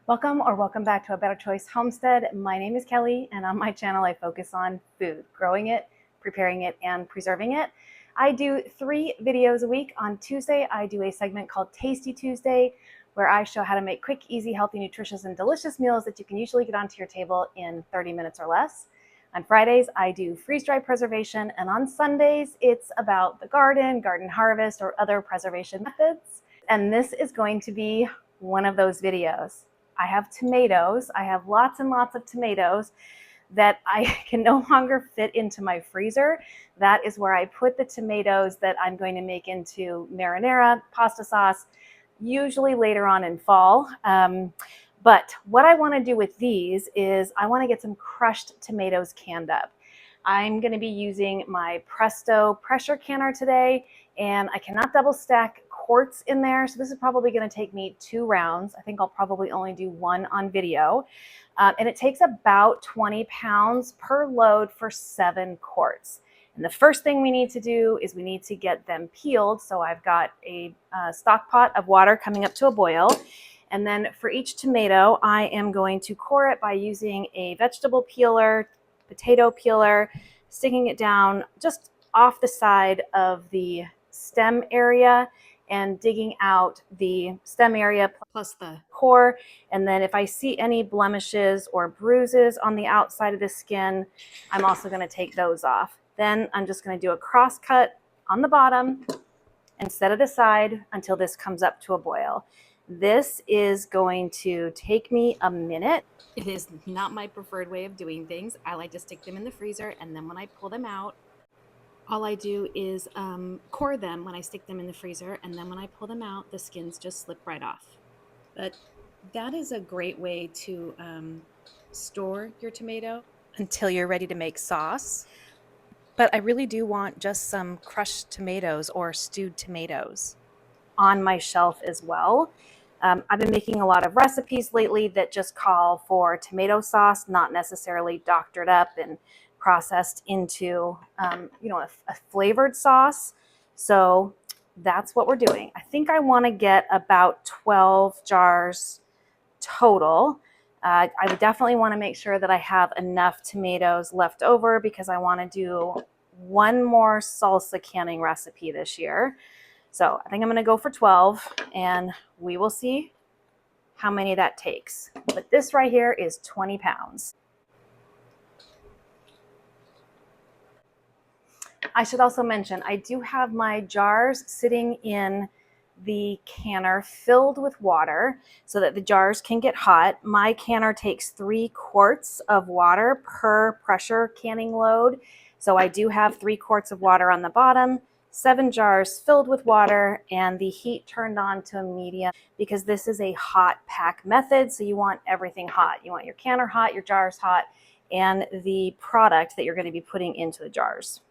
Welcome back to A Better Choice Homestead. My name is Kelly, and on my channel I focus on food, growing it, preparing it, and preserving it. I do 3 videos a week. On Tuesday, I do a segment called Tasty Tuesday, where I show how to make quick, easy, healthy, nutritious, and delicious meals that you can usually get onto your table in 30 minutes or less. On Fridays, I do freeze-dry preservation, and on Sundays, it's about the garden harvest, or other preservation methods. And this is going to be one of those videos. I have tomatoes. I have lots and lots of tomatoes that I can no longer fit into my freezer. That is where I put the tomatoes that I'm going to make into marinara, pasta sauce, usually later on in fall. But what I want to do with these is I want to get some crushed tomatoes canned up. I'm going to be using my Presto pressure canner today, and I cannot double stack quarts in there, so this is probably going to take me 2 rounds. I think I'll probably only do 1 on video, and it takes about 20 pounds per load for 7 quarts. And the first thing we need to do is we need to get them peeled. So I've got a stock pot of water coming up to a boil. And then for each tomato, I am going to core it by using a vegetable peeler, potato peeler, sticking it down just off the side of the stem area and digging out the stem area plus the core. And then if I see any blemishes or bruises on the outside of the skin, I'm also going to take those off. Then I'm just going to do a cross cut on the bottom and set it aside until this comes up to a boil. This is going to take me a minute. It is not my preferred way of doing things. I like to stick them in the freezer, and then when I pull them out, all I do is core them when I stick them in the freezer, and then when I pull them out, the skins just slip right off. But that is a great way to store your tomato until you're ready to make sauce. But I really do want just some crushed tomatoes or stewed tomatoes on my shelf as well. I've been making a lot of recipes lately that just call for tomato sauce, not necessarily doctored up and processed into, a flavored sauce. So that's what we're doing. I think I want to get about 12 jars total. I would definitely want to make sure that I have enough tomatoes left over because I want to do 1 more salsa canning recipe this year. So I think I'm going to go for 12, and we will see how many that takes. But this right here is 20 pounds. I should also mention, I do have my jars sitting in the canner filled with water so that the jars can get hot. My canner takes 3 quarts of water per pressure canning load. So I do have 3 quarts of water on the bottom, 7 jars filled with water, and the heat turned on to a medium because this is a hot pack method. So you want everything hot. You want your canner hot, your jars hot, and the product that you're going to be putting into the jars.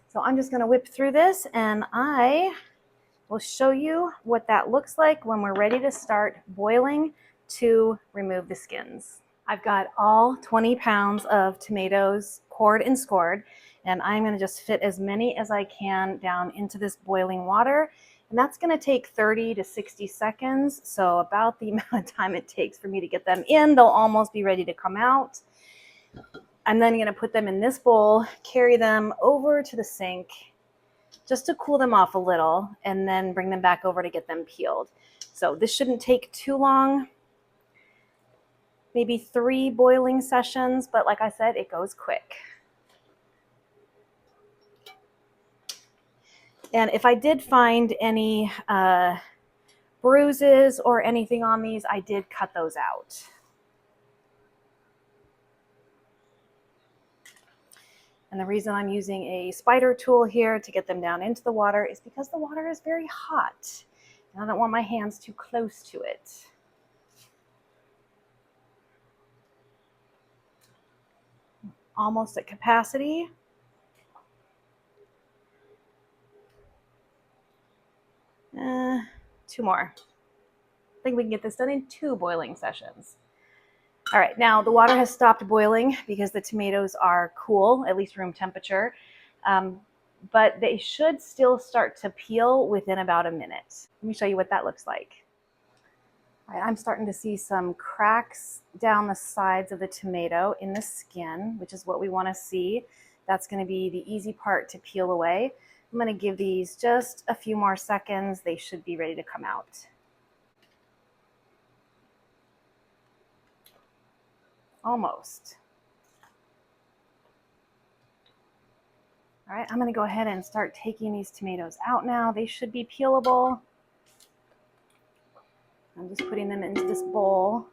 So I'm just going to whip through this, and I will show you what that looks like when we're ready to start boiling to remove the skins. I've got all 20 pounds of tomatoes cored and scored, and I'm going to just fit as many as I can down into this boiling water. And that's going to take 30 to 60 seconds. So about the amount of time it takes for me to get them in, they'll almost be ready to come out. I'm then going to put them in this bowl, carry them over to the sink just to cool them off a little, and then bring them back over to get them peeled. So this shouldn't take too long, maybe 3 boiling sessions, but like I said, it goes quick. And if I did find any bruises or anything on these, I did cut those out. And the reason I'm using a spider tool here to get them down into the water is because the water is very hot, and I don't want my hands too close to it. Almost at capacity. Two more. I think we can get this done in 2 boiling sessions. All right, now the water has stopped boiling because the tomatoes are cool, at least room temperature, but they should still start to peel within about a minute. Let me show you what that looks like. All right, I'm starting to see some cracks down the sides of the tomato in the skin, which is what we want to see. That's going to be the easy part to peel away. I'm going to give these just a few more seconds. They should be ready to come out. Almost. All right, I'm going to go ahead and start taking these tomatoes out now. They should be peelable. I'm just putting them into this bowl.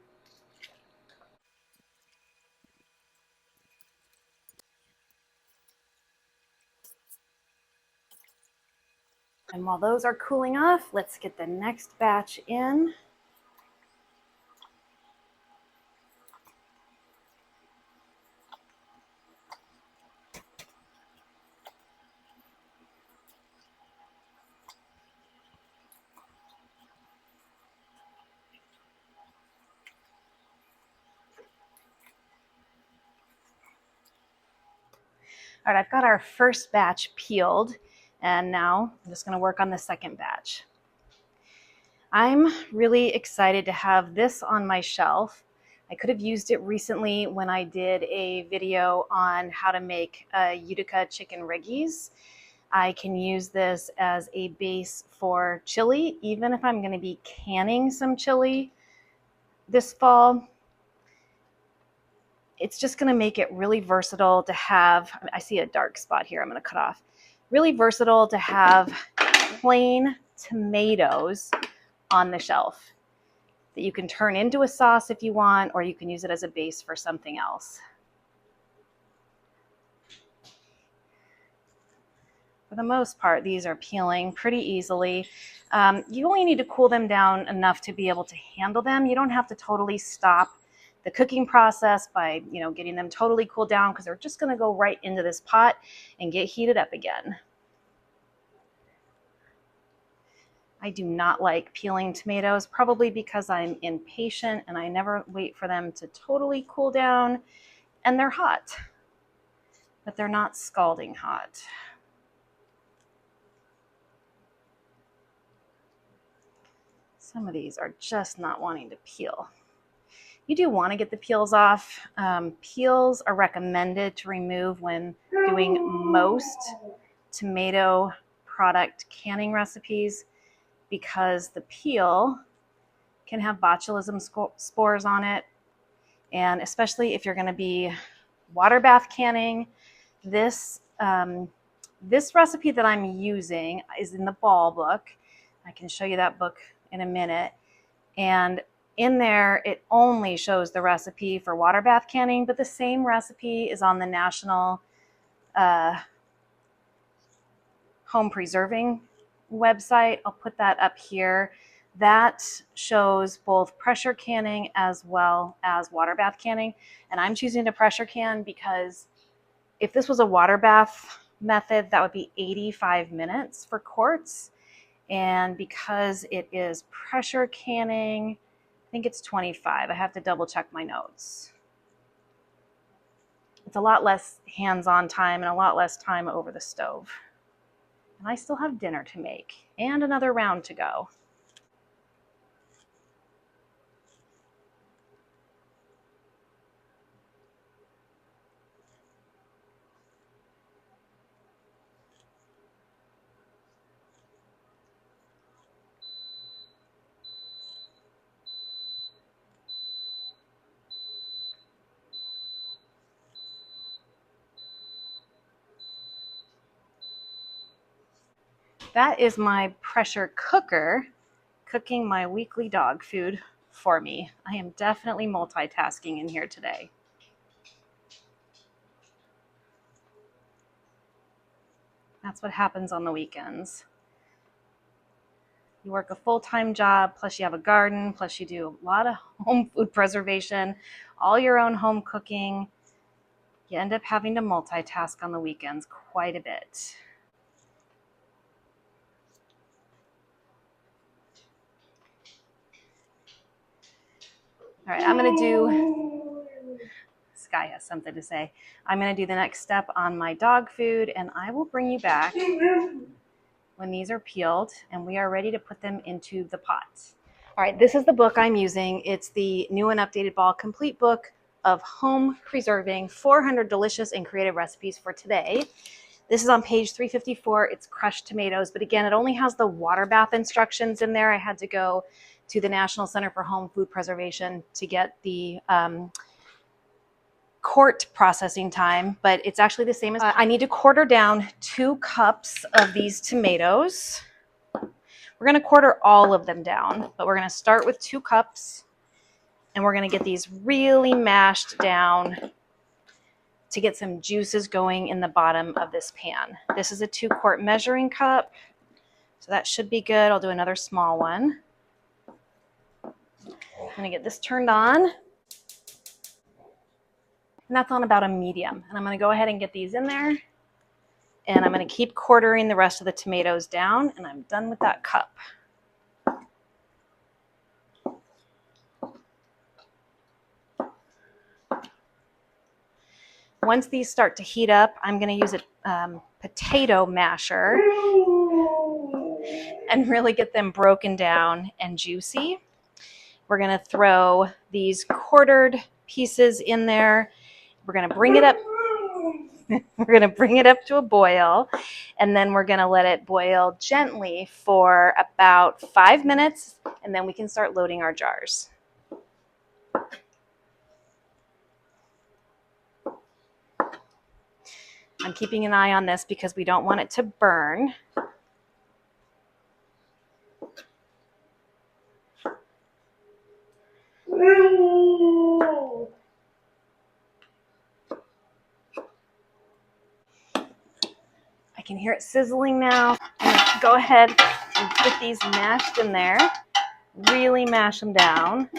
And while those are cooling off, let's get the next batch in. All right, I've got our first batch peeled, and now I'm just going to work on the second batch. I'm really excited to have this on my shelf. I could have used it recently when I did a video on how to make Utica chicken riggies. I can use this as a base for chili, even if I'm going to be canning some chili this fall. It's just going to make it really versatile to have. I see a dark spot here I'm going to cut off. Really versatile to have plain tomatoes on the shelf that you can turn into a sauce if you want, or you can use it as a base for something else. For the most part, these are peeling pretty easily. You only need to cool them down enough to be able to handle them. You don't have to totally stop the cooking process by, getting them totally cooled down, because they're just going to go right into this pot and get heated up again. I do not like peeling tomatoes, probably because I'm impatient and I never wait for them to totally cool down, and they're hot, but they're not scalding hot. Some of these are just not wanting to peel. You do want to get the peels off. Peels are recommended to remove when doing most tomato product canning recipes, because the peel can have botulism spores on it. And especially if you're going to be water bath canning, this recipe that I'm using is in the Ball book. I can show you that book in a minute. And in there, it only shows the recipe for water bath canning, but the same recipe is on the National Home Preserving website. I'll put that up here. That shows both pressure canning as well as water bath canning. And I'm choosing to pressure can because if this was a water bath method, that would be 85 minutes for quarts. And because it is pressure canning, I think it's 25. I have to double check my notes. It's a lot less hands-on time and a lot less time over the stove. And I still have dinner to make and another round to go. That is my pressure cooker cooking my weekly dog food for me. I am definitely multitasking in here today. That's what happens on the weekends. You work a full-time job, plus you have a garden, plus you do a lot of home food preservation, all your own home cooking. You end up having to multitask on the weekends quite a bit. All right, I'm going to do guy has something to say. I'm going to do the next step on my dog food, and I will bring you back when these are peeled and we are ready to put them into the pot. All right, this is the book I'm using. It's the New and Updated Ball Complete Book of Home Preserving 400 Delicious and Creative Recipes for Today. This is on page 354. It's crushed tomatoes, but again, it only has the water bath instructions in there. I had to go to the National Center for Home Food Preservation to get the quart processing time, but it's actually the same as I need to quarter down 2 cups of these tomatoes. We're going to quarter all of them down, but we're going to start with 2 cups, and we're going to get these really mashed down to get some juices going in the bottom of this pan. This is a 2-quart measuring cup, so that should be good. I'll do another small one. I'm going to get this turned on. And that's on about a medium. And I'm going to go ahead and get these in there. And I'm going to keep quartering the rest of the tomatoes down. And I'm done with that cup. Once these start to heat up, I'm going to use a potato masher and really get them broken down and juicy. We're going to throw these quartered pieces in there. We're going to bring it up. We're going to bring it up to a boil, and then we're going to let it boil gently for about 5 minutes, and then we can start loading our jars. I'm keeping an eye on this because we don't want it to burn. I can hear it sizzling now. I'm going to go ahead and get these mashed in there. Really mash them down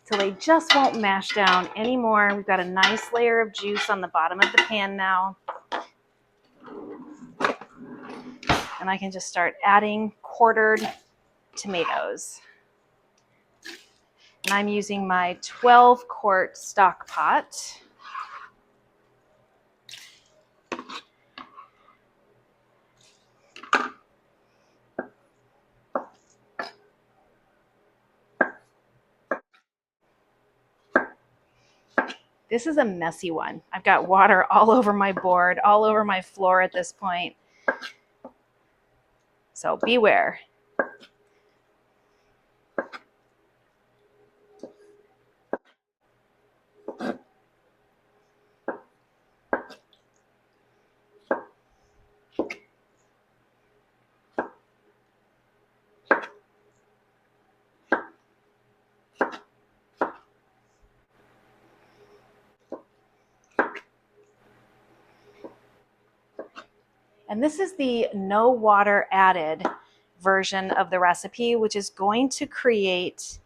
till they just won't mash down anymore. We've got a nice layer of juice on the bottom of the pan now. And I can just start adding quartered tomatoes. And I'm using my 12-quart stock pot. This is a messy one. I've got water all over my board, all over my floor at this point. So beware. And this is the no water added version of the recipe, which is going to create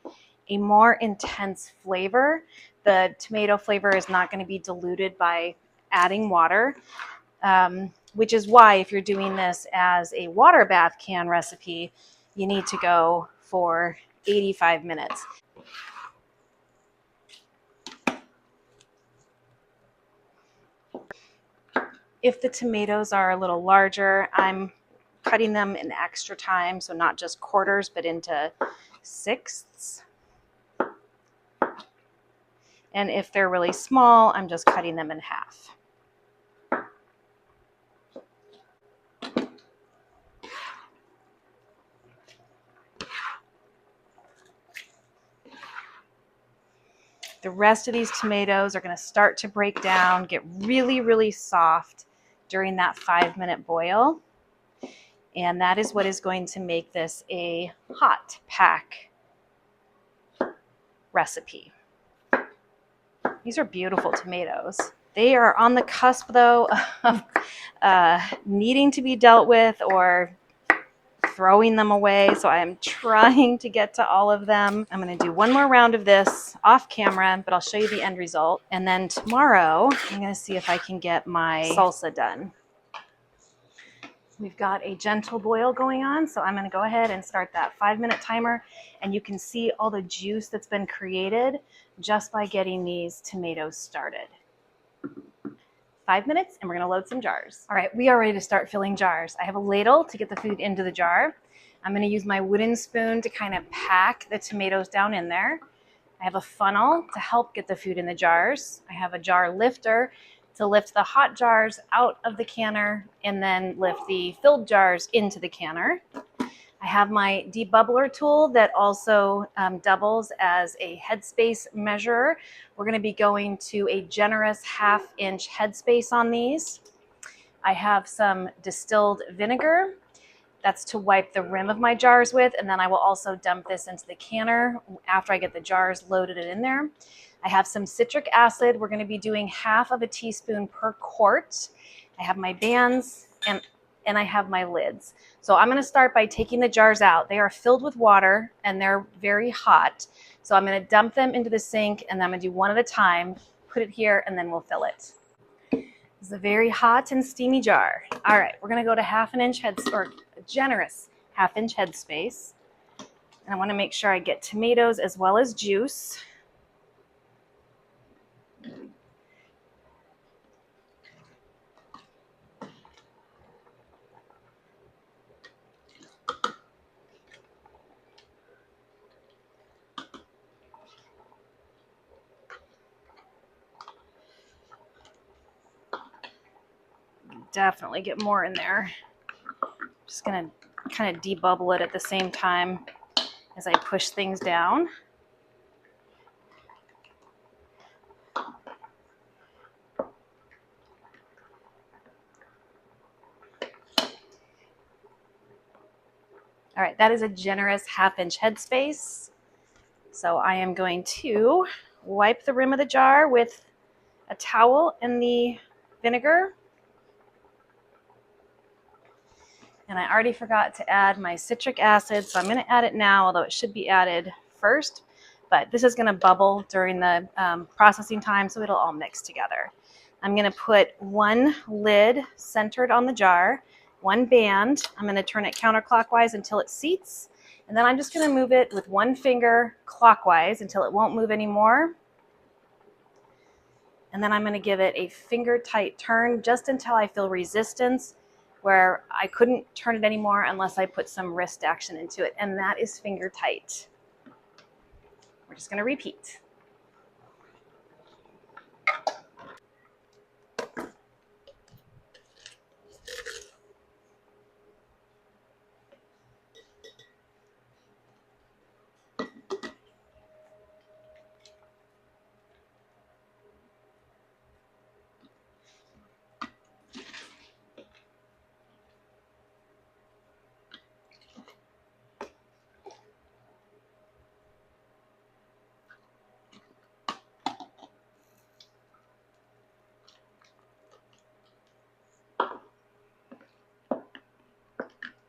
a more intense flavor. The tomato flavor is not going to be diluted by adding water, which is why if you're doing this as a water bath can recipe, you need to go for 85 minutes. If the tomatoes are a little larger, I'm cutting them in extra time, so not just quarters, but into sixths. And if they're really small, I'm just cutting them in half. The rest of these tomatoes are going to start to break down, get really, really soft during that 5-minute boil. And that is what is going to make this a hot pack recipe. These are beautiful tomatoes. They are on the cusp, though, of needing to be dealt with or throwing them away. So I'm trying to get to all of them. I'm going to do one more round of this off camera, but I'll show you the end result. And then tomorrow, I'm going to see if I can get my salsa done. We've got a gentle boil going on, so I'm going to go ahead and start that 5-minute timer, and you can see all the juice that's been created just by getting these tomatoes started. 5 minutes, and we're going to load some jars. All right, we are ready to start filling jars. I have a ladle to get the food into the jar. I'm going to use my wooden spoon to kind of pack the tomatoes down in there. I have a funnel to help get the food in the jars. I have a jar lifter to lift the hot jars out of the canner and then lift the filled jars into the canner. I have my debubbler tool that also doubles as a headspace measurer. We're going to be going to a generous 1/2-inch headspace on these. I have some distilled vinegar. That's to wipe the rim of my jars with, and then I will also dump this into the canner after I get the jars loaded in there. I have some citric acid. We're going to be doing 1/2 teaspoon per quart. I have my bands and I have my lids. So I'm going to start by taking the jars out. They are filled with water and they're very hot. So I'm going to dump them into the sink, and then I'm going to do one at a time, put it here, and then we'll fill it. This is a very hot and steamy jar. All right, we're going to go to 1/2 inch or a generous 1/2 inch headspace. And I want to make sure I get tomatoes as well as juice. Definitely get more in there. Just going to kind of debubble it at the same time as I push things down. All right, that is a generous 1/2 inch headspace. So I am going to wipe the rim of the jar with a towel and the vinegar. And I already forgot to add my citric acid, so I'm going to add it now, although it should be added first. But this is going to bubble during the processing time, so it'll all mix together. I'm going to put one lid centered on the jar, one band. I'm going to turn it counterclockwise until it seats. And then I'm just going to move it with one finger clockwise until it won't move anymore. And then I'm going to give it a finger tight turn just until I feel resistance, where I couldn't turn it anymore unless I put some wrist action into it. And that is finger tight. We're just going to repeat.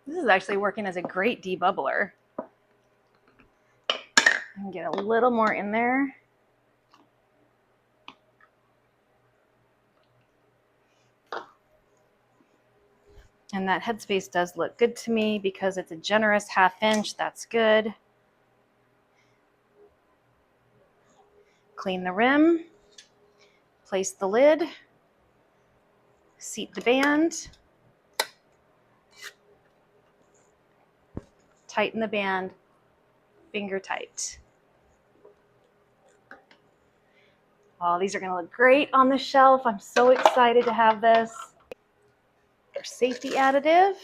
This is actually working as a great debubbler. And get a little more in there. And that headspace does look good to me because it's a generous 1/2 inch. That's good. Clean the rim. Place the lid. Seat the band. Tighten the band. Finger tight. Oh, these are going to look great on the shelf. I'm so excited to have this. Our safety additive.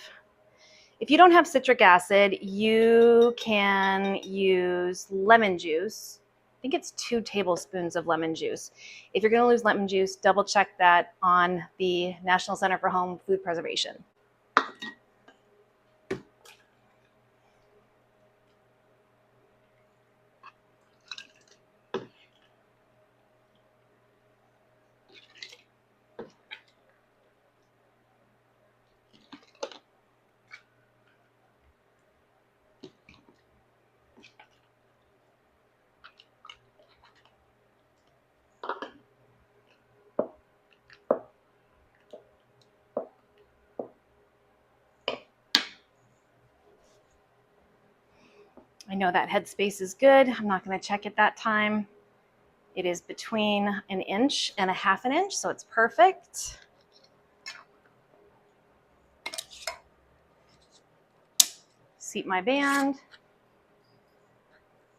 If you don't have citric acid, you can use lemon juice. I think it's 2 tablespoons of lemon juice. If you're going to use lemon juice, double check that on the National Center for Home Food Preservation. I know that headspace is good. I'm not going to check it that time. It is between 1 inch and 1/2 inch, so it's perfect. Seat my band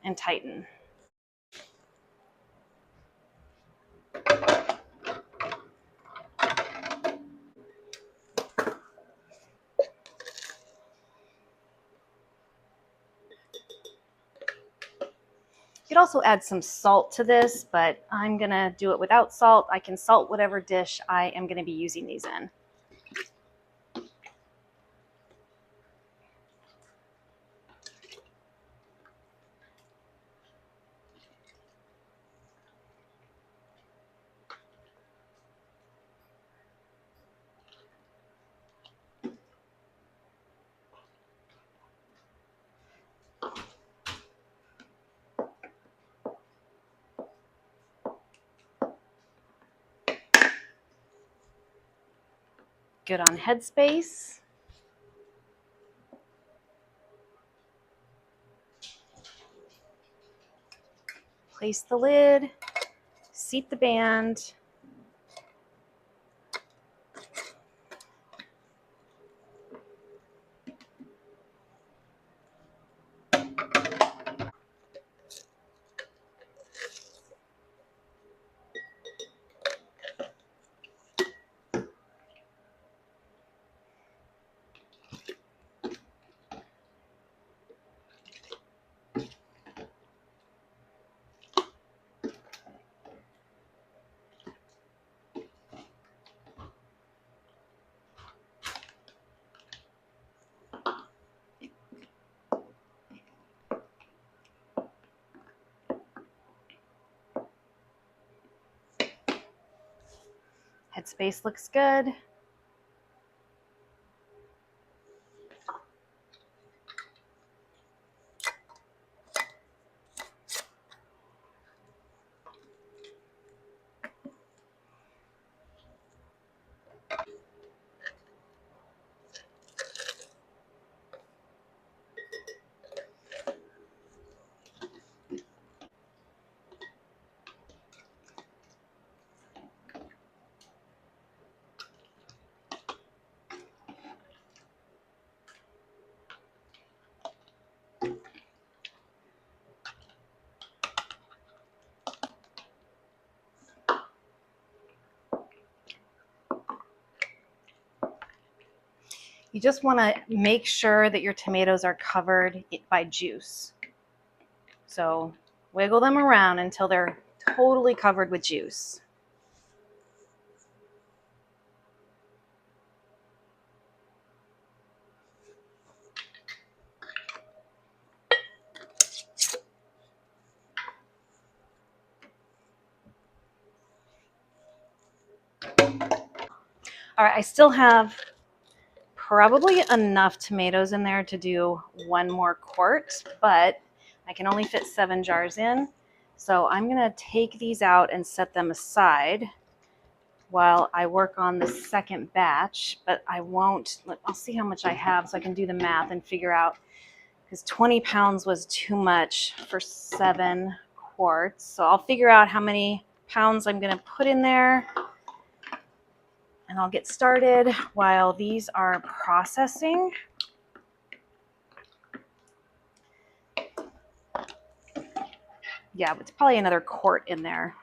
and tighten. You could also add some salt to this, but I'm gonna do it without salt. I can salt whatever dish I am gonna be using these in. Good on headspace. Place the lid, seat the band. Headspace looks good. You just want to make sure that your tomatoes are covered by juice. So wiggle them around until they're totally covered with juice. All right, I still have probably enough tomatoes in there to do 1 more quart, but I can only fit 7 jars in. So I'm gonna take these out and set them aside while I work on the second batch, but I'll see how much I have so I can do the math and figure out, because 20 pounds was too much for 7 quarts. So I'll figure out how many pounds I'm gonna put in there, and I'll get started while these are processing. Yeah, it's probably another quart in there.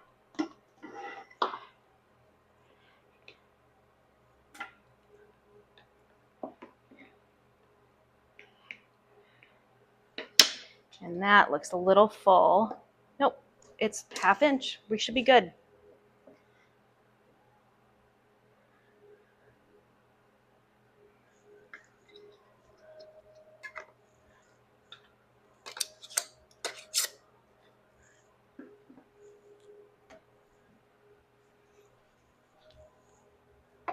And that looks a little full. Nope, it's 1/2 inch. We should be good.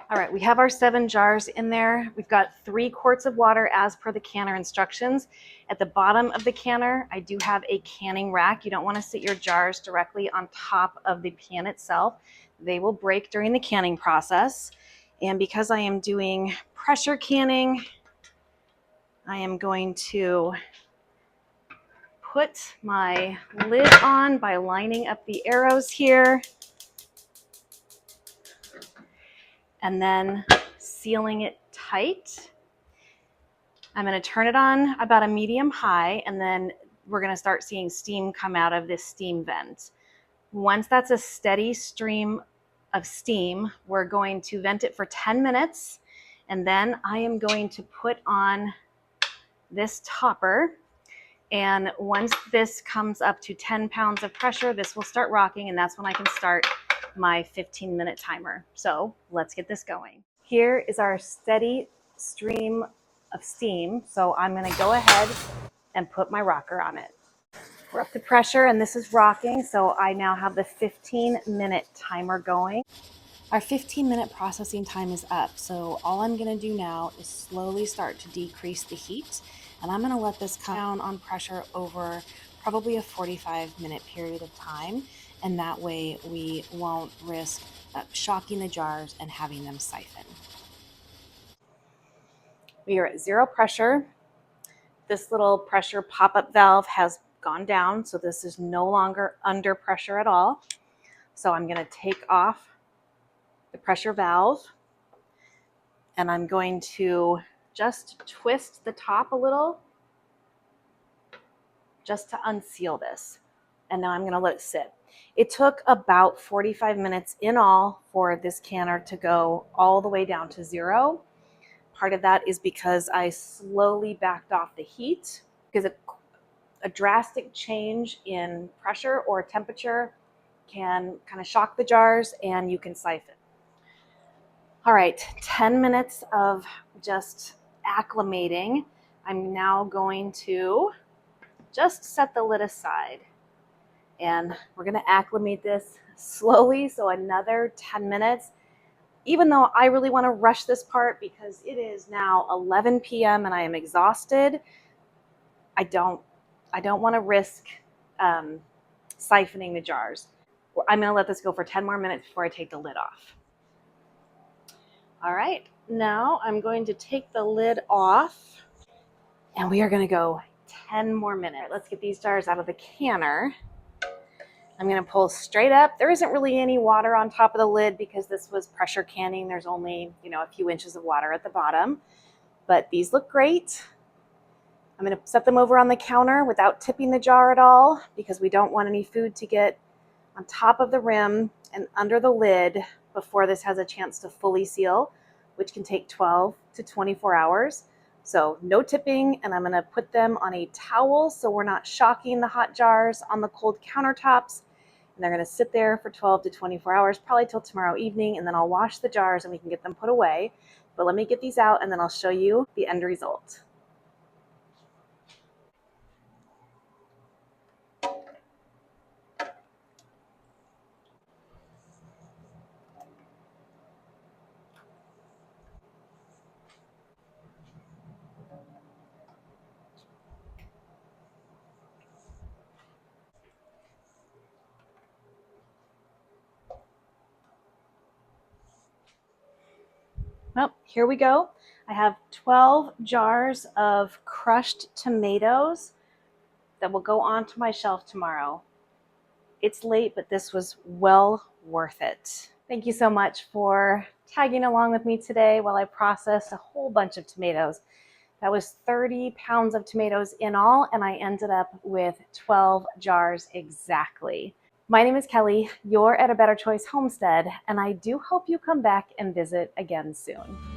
All right, we have our 7 jars in there. We've got 3 quarts of water as per the canner instructions. At the bottom of the canner, I do have a canning rack. You don't want to sit your jars directly on top of the pan itself. They will break during the canning process. And because I am doing pressure canning, I am going to put my lid on by lining up the arrows here and then sealing it tight. I'm going to turn it on about a medium high, and then we're going to start seeing steam come out of this steam vent. Once that's a steady stream of steam, we're going to vent it for 10 minutes, and then I am going to put on this topper. And once this comes up to 10 pounds of pressure, this will start rocking, and that's when I can start my 15-minute timer. So let's get this going. Here is our steady stream of steam. So I'm going to go ahead and put my rocker on it. We're up to pressure and this is rocking. So I now have the 15-minute timer going. Our 15-minute processing time is up. So all I'm going to do now is slowly start to decrease the heat. And I'm going to let this come down on pressure over probably a 45-minute period of time. And that way we won't risk shocking the jars and having them siphon. We are at zero pressure. This little pressure pop-up valve has gone down, so this is no longer under pressure at all. So I'm going to take off the pressure valve, and I'm going to just twist the top a little just to unseal this. And now I'm going to let it sit. It took about 45 minutes in all for this canner to go all the way down to zero. Part of that is because I slowly backed off the heat, because a drastic change in pressure or temperature can kind of shock the jars and you can siphon. All right, 10 minutes of just acclimating. I'm now going to just set the lid aside, and we're going to acclimate this slowly. So another 10 minutes. Even though I really want to rush this part because it is now 11 p.m. and I am exhausted, I don't want to risk siphoning the jars. I'm going to let this go for 10 more minutes before I take the lid off. All right, now I'm going to take the lid off, and we are going to go 10 more minutes. Let's get these jars out of the canner. I'm going to pull straight up. There isn't really any water on top of the lid because this was pressure canning. There's only, a few inches of water at the bottom, but these look great. I'm going to set them over on the counter without tipping the jar at all because we don't want any food to get on top of the rim and under the lid before this has a chance to fully seal, which can take 12 to 24 hours. So no tipping, and I'm going to put them on a towel so we're not shocking the hot jars on the cold countertops. And they're going to sit there for 12 to 24 hours, probably till tomorrow evening, and then I'll wash the jars and we can get them put away. But let me get these out and then I'll show you the end result. Well, here we go. I have 12 jars of crushed tomatoes that will go onto my shelf tomorrow. It's late, but this was well worth it. Thank you so much for tagging along with me today while I processed a whole bunch of tomatoes. That was 30 pounds of tomatoes in all, and I ended up with 12 jars exactly. My name is Kelly. You're at A Better Choice Homestead, and I do hope you come back and visit again soon.